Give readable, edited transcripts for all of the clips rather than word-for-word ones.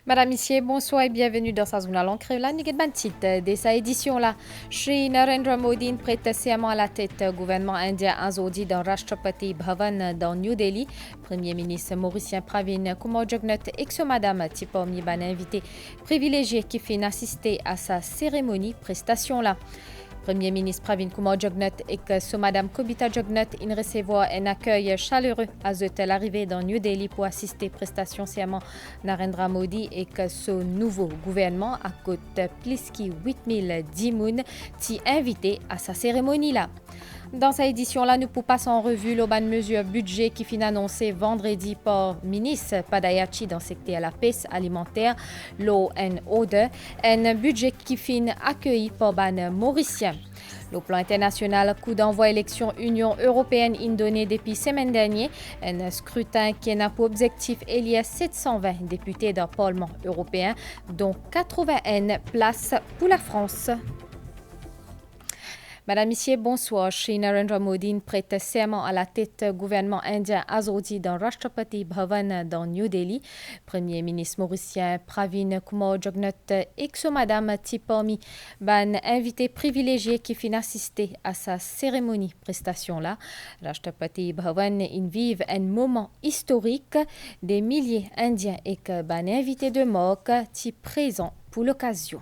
Madame, Monsieur, bonsoir et bienvenue dans sa zone à l'encre. Là, nous avons titre de sa édition là. Shri Narendra Modi prête serment à la tête gouvernement indien aujourd'hui dans Rashtrapati Bhavan dans New Delhi. Premier ministre mauricien Pravin Kumar Jugnauth et Madame Tipor Ban invité privilégié qui fait assister à sa cérémonie prestation là. Premier ministre Pravin Kumar Jugnauth et Madame Kobita Jugnauth in recevoir un accueil chaleureux à l'arrivée dans New Delhi pour assister prestation serment Narendra Modi et que son nouveau gouvernement à côté plus que 8010 moun t'y invité à sa cérémonie là. Dans cette édition-là, nous passons en revue les mesures budget qui fin annoncé vendredi par ministre Padayachi dans le secteur de la pêche alimentaire, l'eau et odeur, un budget qui fin accueilli par ban mauricien. Le plan international, coup d'envoi élection Union européenne indonée depuis semaine dernière, un scrutin qui a pour objectif élire 720 députés dans le Parlement européen, dont 81 places pour la France. Madame, Monsieur, bonsoir. Shri Narendra Modi prête serment à la tête gouvernement indien aujourd'hui dans Rashtrapati Bhavan dans New Delhi. Premier ministre mauricien Pravin Kumar Jugnauth et Madame Tipor Ban invité privilégié qui fin assister à sa cérémonie prestation là. Rashtrapati Bhavan vive un moment historique. Des milliers d'Indiens et ban invité de marque qui présents pour l'occasion.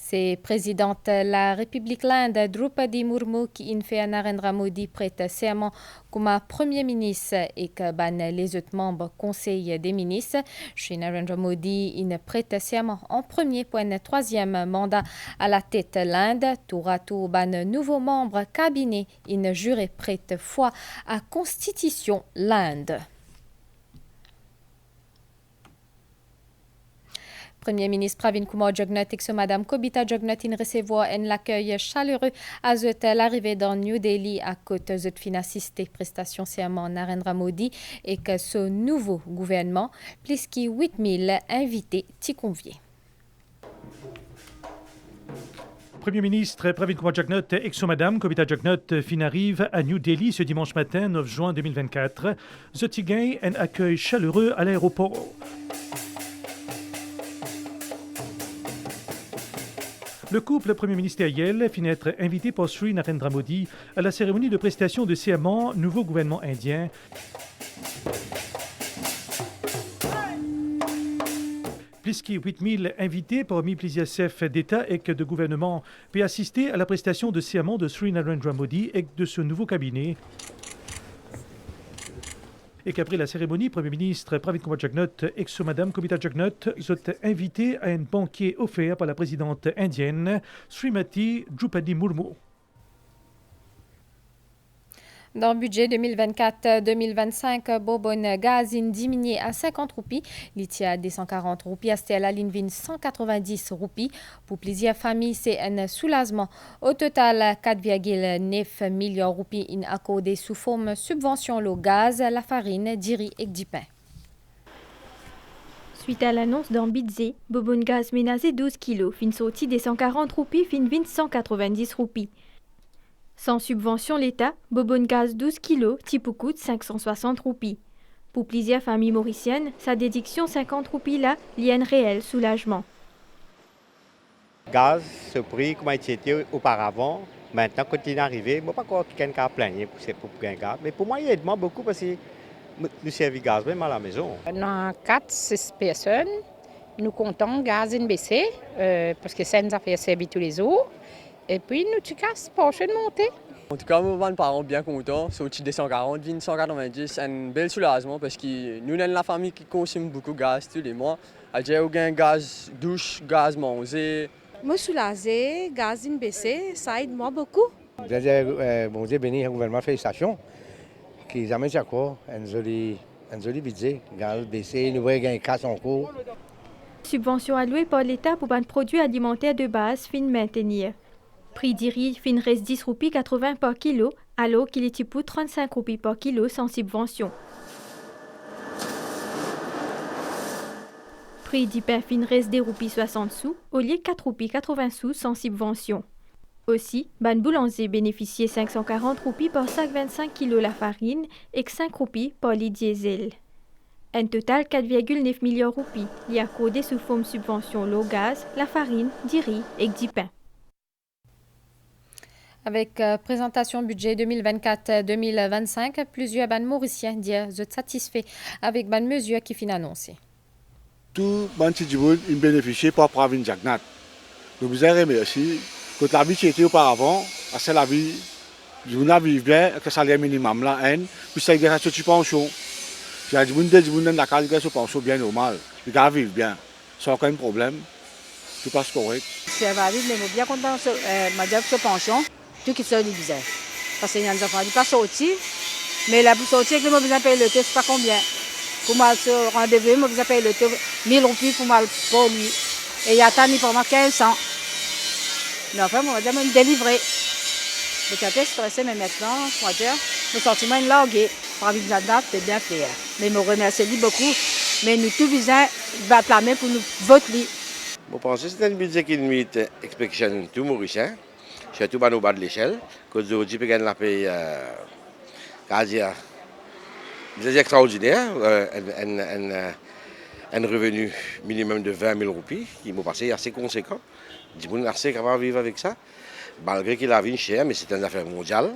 C'est présidente de la République l'Inde, Draupadi Murmu, qui fait à Narendra Modi prête serment comme Premier ministre et que les autres membres du Conseil des ministres. Shri Narendra Modi prête serment en premier pour un troisième mandat à la tête de l'Inde. Tour à tour, nouveau membre cabinet, juré prête foi à Constitution l'Inde. Premier ministre Pravin Kumar Jugnauth et Madame Kobita Jugnauth recevoir un accueil chaleureux à l'arrivée dans New Delhi à côté de fin assister prestation serment Narendra Modi et que ce nouveau gouvernement, plus que 8000 invités t'y conviés. Premier ministre Pravin Kumar Jugnauth et Madame Kobita Jugnauth fin arrive à New Delhi ce dimanche matin 9 juin 2024. Zotigay un accueil chaleureux à l'aéroport. Le couple premier ministériel finit être invité par Shri Narendra Modi à la cérémonie de prestation de serment nouveau gouvernement indien. Plus que 8000 invités parmi plusieurs chefs d'État et de gouvernement peuvent assister à la prestation de serment de Shri Narendra Modi et de ce nouveau cabinet. Et qu'après la cérémonie, Premier ministre Pravin Kumar Jugnauth et Madame Kobita Jugnauth sont invités à un banquet offert par la présidente indienne Srimati Draupadi Murmu. Dans le budget 2024-2025, Bobon gaz diminué à 50 roupies, Litia 240 roupies, Astella Linvin 190 roupies. Pour plusieurs familles, c'est un soulagement. Au total, 4,9 millions de roupies accordées sous forme subvention le gaz, la farine, du riz et du pain. Suite à l'annonce d'Ambidze, Bobon gaz ménagé 12 kg, fin sorti des 140 roupies, fin 190 roupies. Sans subvention l'État, Bobon gaz 12 kg, type coûte 560 roupies. Pour plusieurs familles mauriciennes, sa déduction 50 roupies là, lié un réel soulagement. Gaz, ce prix, comme il était auparavant, maintenant continue à arriver. Je ne sais pas encore quelqu'un a plaigné pour un gaz, mais pour moi, il aide beaucoup parce que nous servons gaz même à la maison. On a 4-6 personnes. Nous comptons gaz baissé parce que ça nous a fait servir tous les jours. Et puis, nous tu casses prochaine montée. En tout cas, mes parents bien contents. Sorti des 140, 190, un bel soulagement parce que nous sommes la famille qui consomme beaucoup de gaz tous les mois. J'ai eu gaz douche, gaz manger. Moi, je suis soulagée, gaz baissé, ça aide moi beaucoup. Bon Dieu béni, le gouvernement fait station qui jamais dit quoi, un joli budget, gaz baissé, nous voyons un casse en cours. Subvention allouée par l'État pour un produit alimentaire de base fin maintenir. Prix du riz fin reste 10 roupies 80 par kilo, alors qu'il est pour 35 roupies par kilo sans subvention. Prix du pain fin reste 2 roupies 60 sous, au lieu de 4 roupies 80 sous sans subvention. Aussi, ban boulanger bénéficiait 540 roupies par sac 25 kg la farine et 5 roupies par les diesel. Un total 4,9 millions de roupies y accordé sous forme subvention l'eau gaz, la farine, du riz et du pain. Avec présentation budget 2024-2025, plusieurs ban mauriciens disent être satisfaits avec ban mesures qui sont annoncées. Tout ban Tidjiboun une bénéficié par Pravin Jagnat. Nous vous remercions. Quand la vie qui était auparavant, c'est la vie, vous n'avez bien que salaire minimum là, puis ça a été pension. Si vous avez la qualité de pension bien normal, les gars vivent bien, sans aucun problème, tout passe correct. Ça va vivre, mais je suis bien content de ma pension. Tout qui sort du bizarre. Parce qu'il y a des enfants qui ne sont pas sortis. Mais là, pour sortir, je vais payer le taux, je ne sais pas combien. Pour moi, ce rendez-vous, je vais payer le taux 1000 roupies pour lui. Et il y a tant pour moi 1500. Mais enfin, on va dire même délivrer. Le café stressé, mais maintenant, on va dire, le sentiment est largué. Par vivre là-dedans, c'est bien fait. Mais je me remercie beaucoup. Mais nous tous visons battre la main pour nous voter. Je pense que c'est un budget qui mérite explication tout mauricien. Surtout au bas de l'échelle, que aujourd'hui, on peut la payer c'est extraordinaire, un revenu minimum de 20 000 roupies, qui m'a passé assez conséquent. Du coup, on est assez capable de vivre avec ça, malgré qu'il a vie chère, mais c'est une affaire mondiale.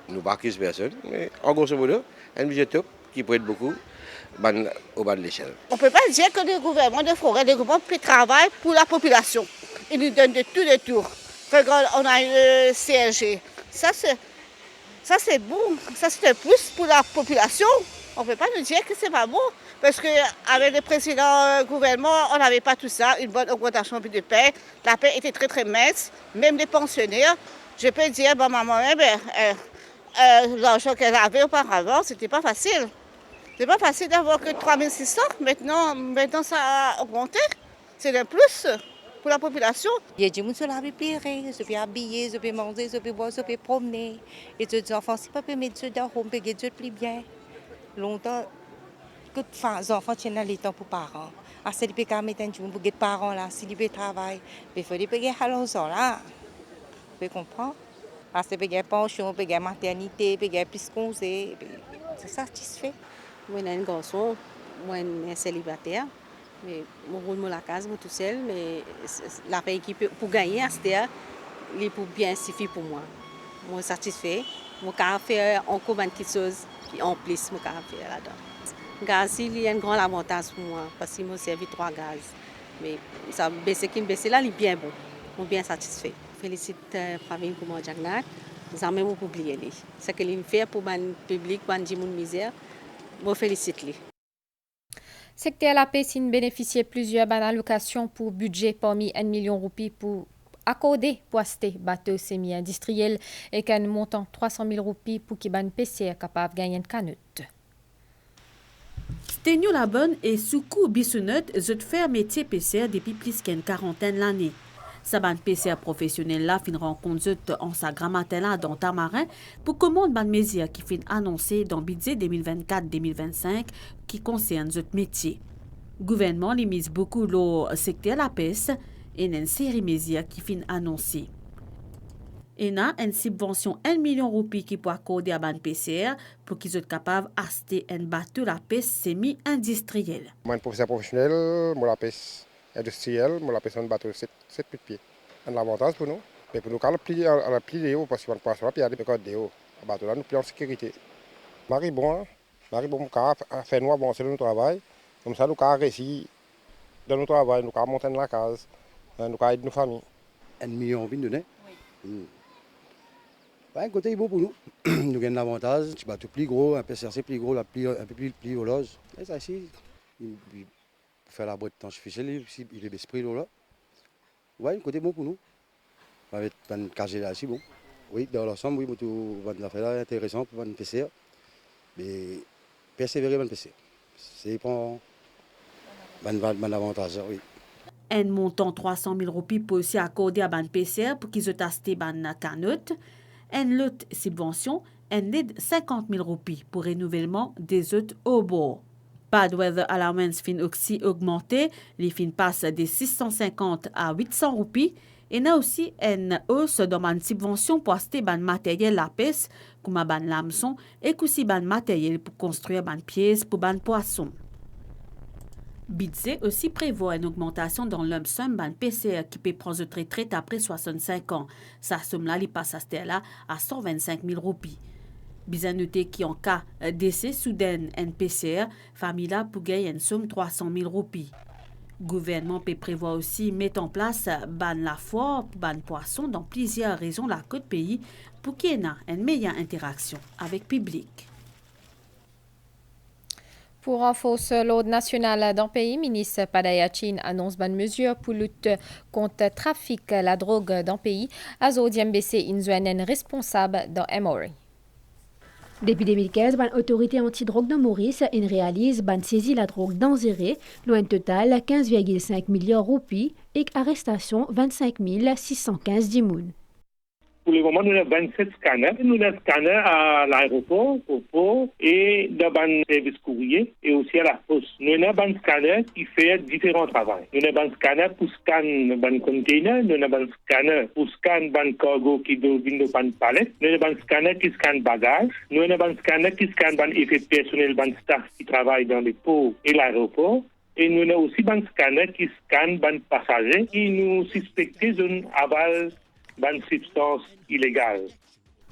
Nous ne pas 15 personnes, mais en grosso modo, un budget top qui peut être beaucoup au bas de l'échelle. On ne peut pas dire que le gouvernement de Forêt, le gouvernement travaille pour la population. Il nous donne de tout de tout. On a une CNG. Ça c'est bon. Ça c'est un plus pour la population. On ne peut pas nous dire que c'est pas bon. Parce qu'avec le précédent gouvernement, on n'avait pas tout ça. Une bonne augmentation de paie. La paie était très très mince. Même les pensionnaires, je peux dire, maman, l'argent qu'elle avait auparavant, c'était pas facile. C'est pas facile d'avoir que 3 600. Maintenant, ça a augmenté. C'est un plus pour la population. Il y a des gens qui sont pleurer, ils sont habillés, ils peuvent manger, ils peuvent boire, ils peuvent promener. Et les enfants, si pas mettre ça dans le ils peuvent plus bien. Longtemps, que les enfants tiennent les temps pour les parents. Ah, c'est des gens qui mettent pour les parents là, si ils peuvent travailler. Il faut les payer à l'ensemble là. Vous comprenez? Ah, c'est payer pension, payer maternité, payer plus congé. C'est satisfait. Moi, je suis un garçon, moi, je suis célibataire. Mais je roule la case, moi tout seul, mais la paye qui peut pour gagner à cette heure, il pour bien suffire pour moi. Moi satisfait. Moi je faire encore quelque chose qui en plus moi faire là-dedans. Gaz, il y a un grand avantage pour moi parce que moi servi 3 gaz. Mais ça baisse qui me baisse là, il est bien bon. Je suis bien satisfait. Je félicite Pravin Kumar Jagnat. Je n'ai même pas oublié. Ce qu'il me fait pour le public, pour les gens misère, je félicite lui. Secteur la paix signe bénéficier plusieurs allocations pour budget parmi 1 million de roupies pour accorder pour acheter bateau semi-industriel et qu'un montant 300 000 roupies pour qui ban PC capable de gagner une canute. Sténio Labonne et Soukou Bissounet ont fait un métier PCR depuis plus qu'une quarantaine d'années. Sa ban PCR professionnel là fin rencontre en sa grammaire là dans Tamarin pour commande ban mesure qui fin annoncé dans budget 2024-2025 qui concerne ce métier. Gouvernement les mise beaucoup le secteur la pêche et une série mesures qui fin annoncé. Et a une subvention 1 million de roupies qui peut accorder à ban PCR pour qu'ils soient capables d'acheter un bateau la pêche semi-industriel. Moi, professeur professionnel, moi la pêche industrielle, moi la pêche un bateau 7 pieds. Un avantage pour nous. Mais pour nous, quand on plie de haut, parce qu'on ne passe pas, puis il y a des pécodes de haut. Le bateau là, nous plions en sécurité. Marie bon, quand on fait nous avancer dans notre travail, comme ça, nous avons réussi dans notre travail, nous avons monté dans la case, nous avons aidé nos familles. 1 million de données. Oui. Un côté est beau pour nous. Nous avons un avantage, un bateau plus gros, un PCRC plus gros, un peu plus hologe. Et ça ici, il fait la boîte temps difficile, il est esprit là. Oui, un côté bon pour nous. Avec un casier là, c'est bon. Oui, dans l'ensemble, oui, tout va faire intéressant pour un PCR. Mais persévérer dans le PCR. C'est pas un avantage, oui. Un montant 300 000 roupies peut aussi accorder à ban PCR pour qu'ils aient acheté ban canotte. Une autre subvention, une aide 50 000 roupies pour renouvellement des autres au bord. Bad Weather Allowance fin aussi augmenté, les fins passent de 650 à 800 roupies. Et a aussi une hausse dans une subvention pour acheter ban matériel la pêche, comme ban l'hameçon, et aussi ban matériel pour construire ban pièces pour ban poisson. Bidze aussi prévoit une augmentation dans lump sum ban PCR qui peut prendre retraite après 65 ans. Sa somme là, il passe à 125 000 roupies. Bien noté qu'en cas d'essai soudain NPCR, famille là pour gagner une somme 300 000 roupies. Gouvernement peut prévoir aussi mettre en place ban la foire pour ban poisson dans plusieurs régions de la côte pays pour qu'il y ait une meilleure interaction avec le public. Pour renforcer l'ordre national dans le pays, le ministre Padayachin annonce une mesure pour lutter contre le trafic de la drogue dans le pays. Azodi MBC Inzuanen responsable dans MORI. Depuis 2015, l'autorité anti-drogue de Maurice réalise saisie la drogue dangereux, loin total 15,5 milliards de roupies et arrestation 25 615 dimoun. Pour le moment, nous avons 27 scanners. Nous avons des scanners à l'aéroport, au port et dans le service courrier et aussi à la poste. Nous avons des scanners qui font différents travaux. Nous avons des scanners pour scanner les containers, nous avons des scanners pour scanner les cargo qui viennent de la palette, nous avons des scanners qui scannent les bagages, nous avons des scanners qui scannent les effets personnels des staff qui travaillent dans les ports et l'aéroport. Et nous avons aussi des scanners qui scannent les passagers qui nous suspectent d'un aval d'une substance illégale.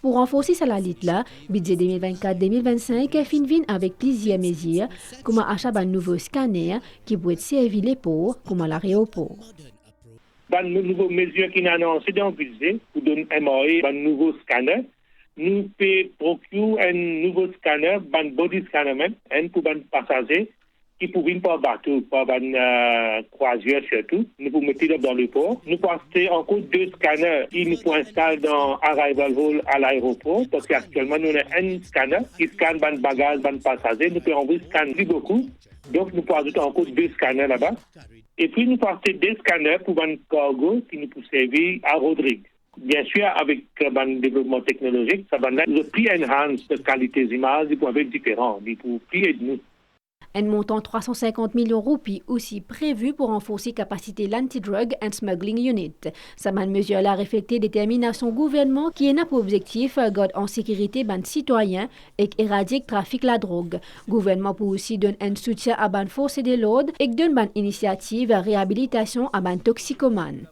Pour renforcer la lutte là, budget 2024-2025 finit avec plusieurs mesures, comme achat d'un nouveau scanner qui peut servir les ports, comme à l'aéroport. Une nouvelle mesure qui est annoncée dans le budget pour donner un nouveau scanner. Nous pouvons procurer un nouveau scanner, un body scanner même, pour les passagers qui peuvent venir par bateau, par croisière surtout. Nous pouvons mettre dans le port. Nous pouvons acheter encore 2 scanners qui nous pouvons installer dans Arrival Hall à l'aéroport. Parce qu'actuellement, nous avons un scanner qui scanne les bagages, les passagers. Nous pouvons envoyer scanner plus beaucoup. Donc, nous pouvons ajouter encore 2 scanners là-bas. Et puis, nous pouvons acheter 2 scanners pour les cargo qui nous peuvent servir à Rodrigue. Bien sûr, avec le développement technologique, ça va le prix enhance de qualité d'image, il peut être différent. Il peut plus aider nous. Un montant 350 millions de roupies aussi prévu pour renforcer la capacité de l'Anti-Drug and Smuggling Unit. Cette mesure-là reflète la détermination du gouvernement qui a pour objectif de garder en sécurité les citoyens et éradiquer le trafic de la drogue. Le gouvernement peut aussi donner un soutien à les forces de l'ordre et donner une initiative de réhabilitation à les toxicomanes.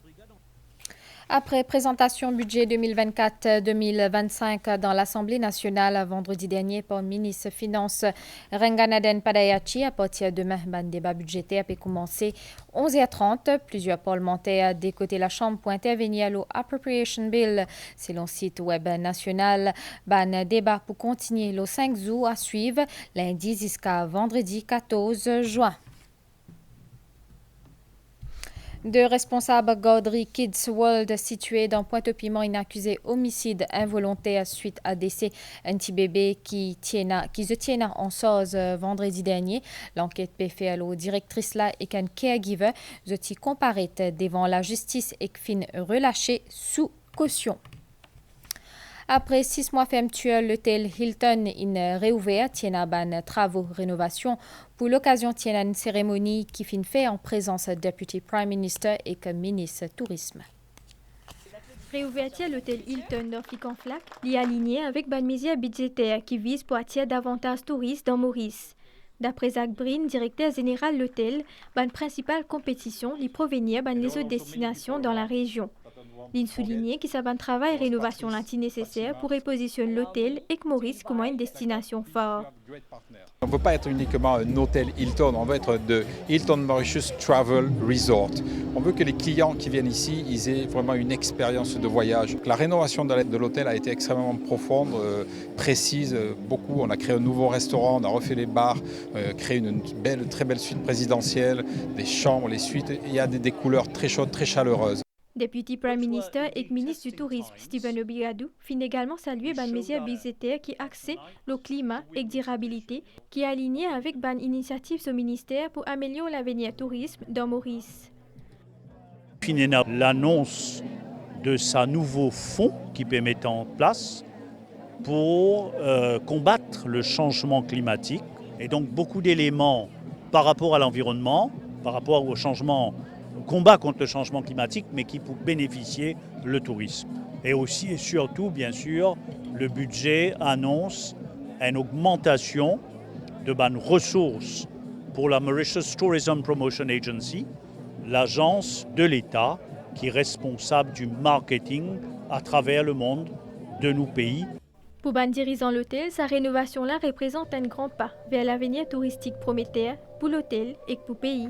Après présentation budget 2024-2025 dans l'Assemblée nationale vendredi dernier par le ministre des Finances Renganaden Padayachi, à partir de demain, le débat budgétaire peut commencer 11h30. Plusieurs parlementaires des côtés de la Chambre pour intervenir à l'Appropriation Bill. Selon le site web national, le débat pour continuer le 5 août à suivre lundi jusqu'à vendredi 14 juin. Deux responsables garderie Kids World situés dans Pointe-au-Piment, accusé homicide involontaire suite à décès un petit bébé qui se tient en sauce vendredi dernier. L'enquête peut faire aux directrices là et qu'un caregiver qui comparaît devant la justice et qui fin relâché sous caution. Après 6 mois fermeture, l'hôtel Hilton in réouvert, tient ban travaux rénovation. Pour l'occasion, tient une cérémonie qui fin fait en présence du Deputy Prime Minister et comme ministre tourisme. Réouverture l'hôtel Hilton d'Orficanflac est aligné avec une mesure budgétaire qui vise pour attirer davantage de touristes dans Maurice. D'après Zach Brin, directeur général de l'hôtel, la principale compétition lui provenir les autres destinations dans la région. Il souligne que ça va un travail et rénovation nécessaire pour repositionner l'hôtel et que Maurice comme une destination forte. On ne veut pas être uniquement un hôtel Hilton, on veut être de Hilton Mauritius Travel Resort. On veut que les clients qui viennent ici ils aient vraiment une expérience de voyage. La rénovation de l'hôtel a été extrêmement profonde, précise, beaucoup. On a créé un nouveau restaurant, on a refait les bars, créé une très belle suite présidentielle, des chambres, les suites. Il y a des couleurs très chaudes, très chaleureuses. Deputy Prime Minister et ministre du Tourisme Stephen Obigadou fin également saluer une mesure budgétaire qui axée le climat et la durabilité, qui est alignée avec une initiative au ministère pour améliorer l'avenir tourisme dans Maurice. Finena l'annonce de sa nouveau fonds qui peut mettre en place pour combattre le changement climatique et donc beaucoup d'éléments par rapport à l'environnement, par rapport au combat contre le changement climatique, mais qui peut bénéficier le tourisme. Et aussi et surtout, bien sûr, le budget annonce une augmentation de ressources pour la Mauritius Tourism Promotion Agency, l'agence de l'État qui est responsable du marketing à travers le monde de nos pays. Pour ban dirigeant l'hôtel, sa rénovation-là représente un grand pas vers l'avenir touristique prometteur pour l'hôtel et pour le pays.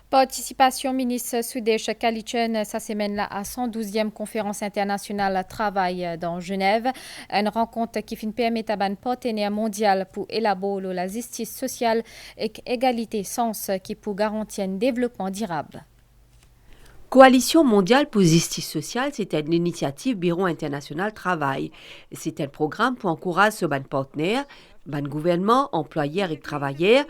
Participation ministre Sudesh Kalichen sa semaine-là à 112e conférence internationale travail dans Genève. Une rencontre qui permet à un partenaire mondial pour élaborer la justice sociale et égalité sens qui pour garantir un développement durable. Coalition mondiale pour justice sociale, c'est une initiative Bureau international travail. C'est un programme pour encourager ce partenaire, ban gouvernement, employeurs et travailleurs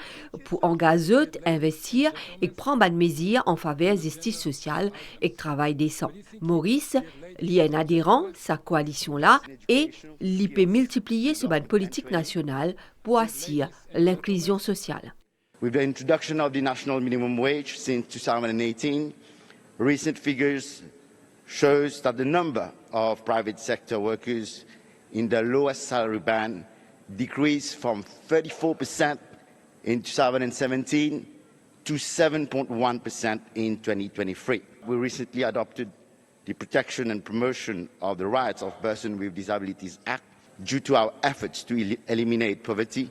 pour engager, investir et prendre des mesures en faveur de la justice sociale et de travail décent. Maurice, il y a un adhérent, sa coalition-là, et il peut multiplier ce politique nationale pour assurer l'inclusion sociale. With the introduction of the national minimum wage since 2018, recent figures shows that the number of private sector workers in the lowest salary band decreased from 34% in 2017 to 7.1% in 2023. We recently adopted the Protection and Promotion of the Rights of Persons with Disabilities Act. Due to our efforts to eliminate poverty,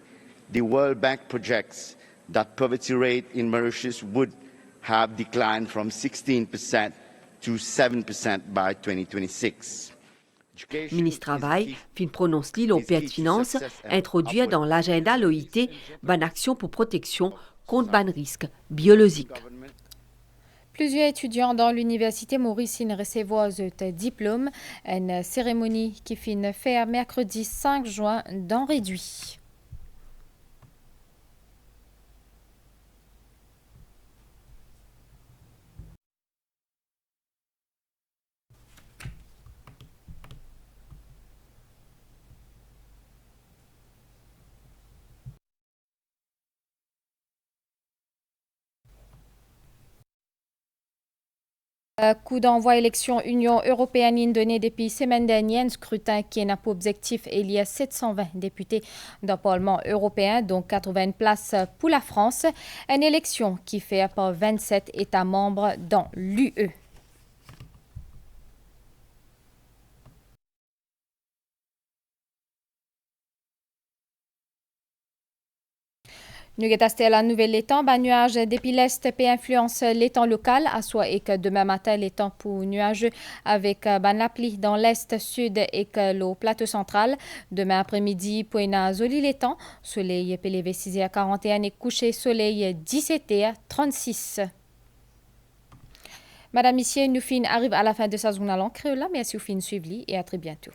the World Bank projects that poverty rate in Mauritius would have declined from 16% to 7% by 2026. Ministre Travail fin prononce l'île aux Pères de Finances introduire dans l'agenda l'OIT une action pour protection contre un risque biologique. Plusieurs étudiants dans l'université mauricienne recevront un diplôme, une cérémonie qui finit faire mercredi 5 juin dans Réduit. Coup d'envoi élection Union européenne donné depuis semaine dernière, un scrutin qui n'a pour objectif il y a 720 députés dans le Parlement européen, dont 80 places pour la France. Une élection qui fait par 27 États membres dans l'UE. Nous avons la nouvelle étang, nuage depuis l'est peut influence l'étang local, à soit et que demain matin l'étang pour nuageux avec la pluie dans l'est, sud et que le plateau central. Demain après-midi, pour une jolie l'étang, soleil peut lever 6h41 et coucher soleil 17h36. Madame, Monsieur, nous fin arrive à la fin de sa journée en créole. Merci au fin suivi et à très bientôt.